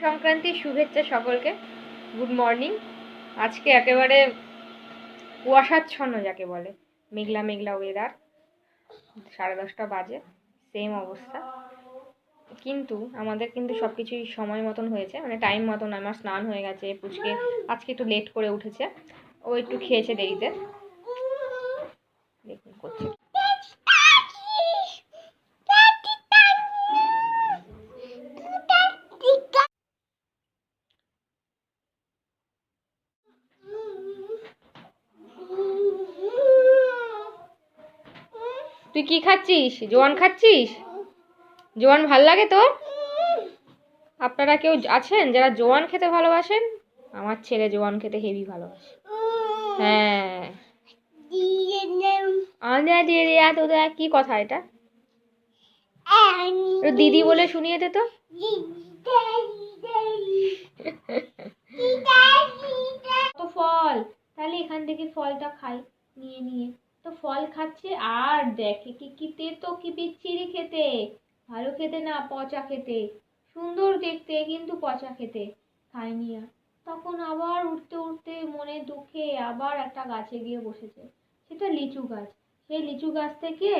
সংক্রান্তির শুভেচ্ছা সকলকে। Good morning. আজকে একেবারে কুয়াশাচ্ছন্ন যাকে বলে, মেঘলা মেঘলা ওয়েদার। 10:30 বাজে, সেম অবস্থা। কিন্তু আমাদের সব কিছুই সময় মতন হয়েছে, মানে টাইম মতন। আমার স্নান হয়ে গেছে, পুচকে আজকে একটু লেট করে উঠেছে, ও একটু খেয়েছে দেরিতে। দেখুন করছে। তুই কি খাচ্ছিস? জোয়ান খাচ্ছিস? জোয়ান ভাল লাগে তোর? আপনারা কেউ আছেন যারা জোয়ান খেতে ভালোবাসেন? আমার ছেলে জোয়ান খেতে হেভি ভালোবাসে। হ্যাঁ, তোদের কি কথা এটা? দিদি বলে শুনিয়ে দে তো। তো ফল, তাহলে এখান থেকে ফলটা খাই নিয়ে নিয়ে। তো ফল খাচ্ছে আর দেখে কি তেতো, কি বিচ্ছিরি খেতে। ভালো খেতে না, পচা খেতে। সুন্দর দেখতে কিন্তু পচা খেতে। খায়নি আর। তখন আবার উঠতে উঠতে মনে দুঃখে আবার একটা গাছে গিয়ে বসেছে। সেটা লিচু গাছ। সেই লিচু গাছ থেকে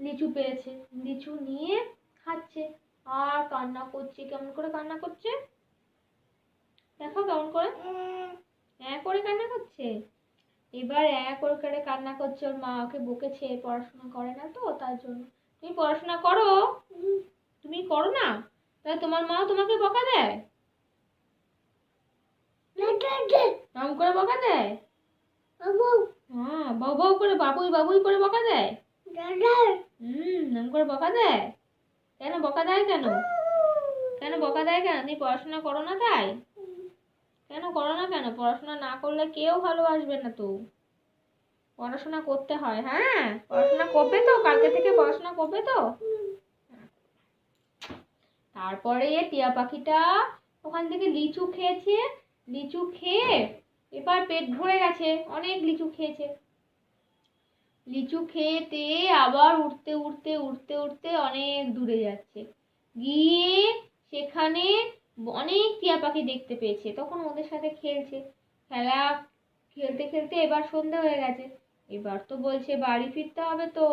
লিচু পেয়েছে, লিচু নিয়ে খাচ্ছে আর কান্না করছে। কেমন করে কান্না করছে দেখো, কেমন করে করে কান্না করছে। এবার করে কান্না করছে। ওর মা ওকে বকেছে, পড়াশোনা করে না তো, তার জন্য। তুমি পড়াশোনা করো, তুমি করো না, তাহলে তোমার মা তোমাকে বকা দেয়? নাম করে বকা দেয়? হ্যাঁ, বাবু বাবু করে, বাবুই বাবুই করে বকা দেয়। নাম করে বকা দেয়। কেন বকা দেয়? কেন কেন বকা দেয়? কেন তুমি পড়াশোনা করো না তাই? কেন করো না? কেন পড়াশোনা না করলে কেউ ভালোবাসবে না তো। পড়াশোনা করতে হয়। হ্যাঁ, পড়াশোনা করবে তো, কালকে থেকে পড়াশোনা করবে তো। তারপরে টিয়া পাখিটা ওখান থেকে লিচু খেয়েছে। লিচু খেয়ে এবার পেট ভরে গেছে, অনেক লিচু খেয়েছে। লিচু খেতে আবার উঠতে উঠতে উঠতে উঠতে অনেক দূরে যাচ্ছে। গিয়ে সেখানে অনেক টিয়া পাখি দেখতে পেয়েছে। তখন ওদের সাথে খেলছে। খেলতে খেলতে এবার সন্ধ্যা হয়ে গেছে। এবার তো বলছে বাড়ি ফিরতে হবে তো।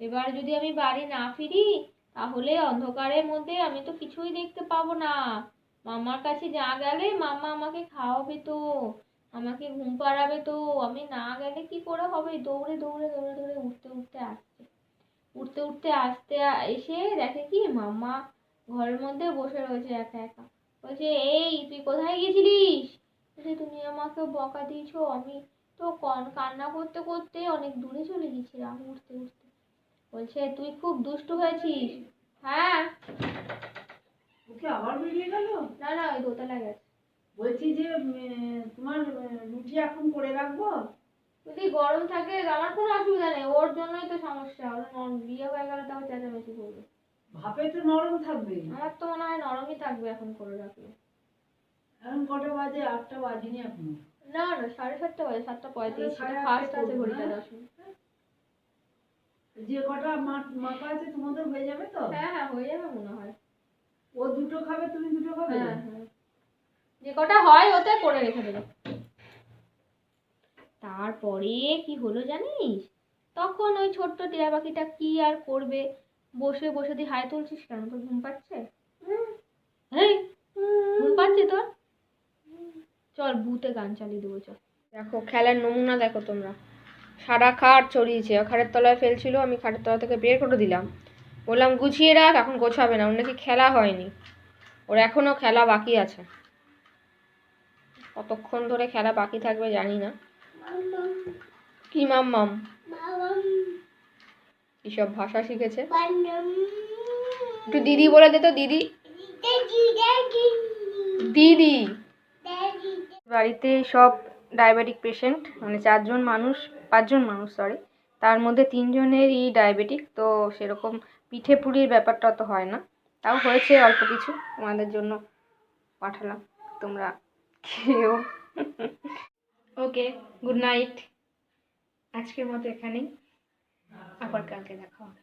এবার যদি আমি বাড়ি না ফিরি, তাহলে অন্ধকারের মধ্যে আমি তো কিছুই দেখতে পাবো না। মামার কাছে না গেলে মামা আমাকে খাওয়াবে তো, আমাকে ঘুম পাড়াবে তো। আমি না গেলে কি করে হবে? দৌড়ে দৌড়ে দৌড়ে দৌড়ে উঠতে উঠতে আসছে। উঠতে উঠতে আসতে এসে দেখে কি মামা ঘরের মধ্যে বসে রয়েছে একা একা। বলছে, এই তুই কোথায় গেছিলিস? বলছে, তুমি আমাকে বকা দিয়েছো, আমি তো কান্না করতে করতে অনেক দূরে চলে গেছিলাম উঠতে উঠতে। বলছে, তুই খুব দুষ্টু হয়েছিস। হ্যাঁ, ওকে আবার বেরিয়ে গেল? না না, ওই দোতলায় গেছে। বলছি যে তোমার রুটি এখন করে রাখবো? যদি গরম থাকে আমার কোনো অসুবিধা নেই, ওর জন্যই তো সমস্যা। ওর বিয়ে হয়ে গেলে তাও চেঁচামেচি করবে। ভাপে তো নরম থাকবে। আমার তো মনে হয় নরমই থাকবে এখন করে রাখলে। এখন কটা বাজে? 8টা বাজেনি এখনো। না না, 7:30 বাজে, 7:35। ফার্স্ট আছে ঘড়িটা 10 মিনিট। যে কটা মাপা আছে তোমাদের হয়ে যাবে তো? হ্যাঁ হ্যাঁ, হয়ে যাবে মনে হয়। ও দুটো খাবে, তুমি দুটো খাবে? হ্যাঁ হ্যাঁ, যে কটা হয় ওতে করে রেখে দেবে। তারপরে কি হলো জানিস? তখন ওই ছোট্ট টিয়া পাখিটা কি আর করবে, বসে বসে দিয়ে হাই তুলছিস কেন? তোর ঘুম পাচ্ছে? এই, ঘুম পাচ্ছে তোর? চল ভূতে গান চালিয়ে দেবো, চল। দেখো খেলার নমুনা দেখো তোমরা। সারা খাট ছড়িয়েছে, খাটের তলায় ফেলছিল, আমি খাটের তলা থেকে বের করে দিলাম। বললাম গুছিয়ে রাখ, এখন গোছাবে না। ওর নাকি খেলা হয়নি, ওর এখনো খেলা বাকি আছে। কতক্ষণ ধরে খেলা বাকি থাকবে জানি না। কি মাম্মাম? কিসব ভাষা শিখেছে? একটু দিদি বলে দে তো, দিদি। দিদি। বাড়িতে সব ডায়াবেটিক পেশেন্ট, মানে 5জন মানুষ, সরি। তার মধ্যে 3জনেরই ডায়াবেটিক। তো সেরকম পিঠে পুলির ব্যাপারটা তো হয় না, তাও হয়েছে অল্প কিছু। তোমাদের জন্য পাঠালাম, তোমরা খেয়েও। ওকে, গুড নাইট। আজকের মতো এখানেই, আবার কালকে দেখা হবে।